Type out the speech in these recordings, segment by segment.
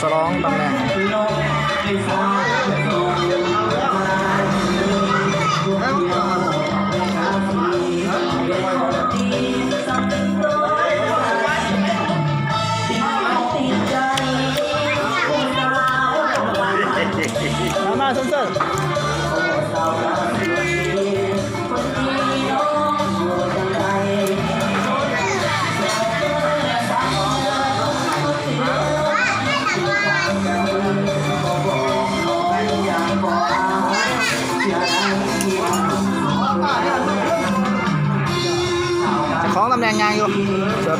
สลองตำแหน่งมาเส้นของตำแหน่งงานอยู่เสิร์ฟ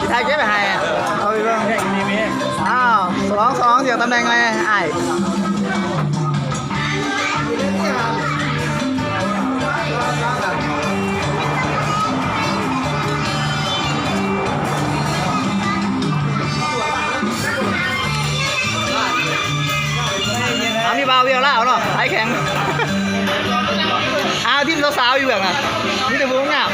ไทยเก็บไปให้เอาไปเบิ่งอ้าวสองเสียงตำแหน่งไงไอ้มีบาวเวียล่าเนาะไทยแข็งอ้าวทีมสาวๆอยู่แบบนั้นนี่แต่พวกงาม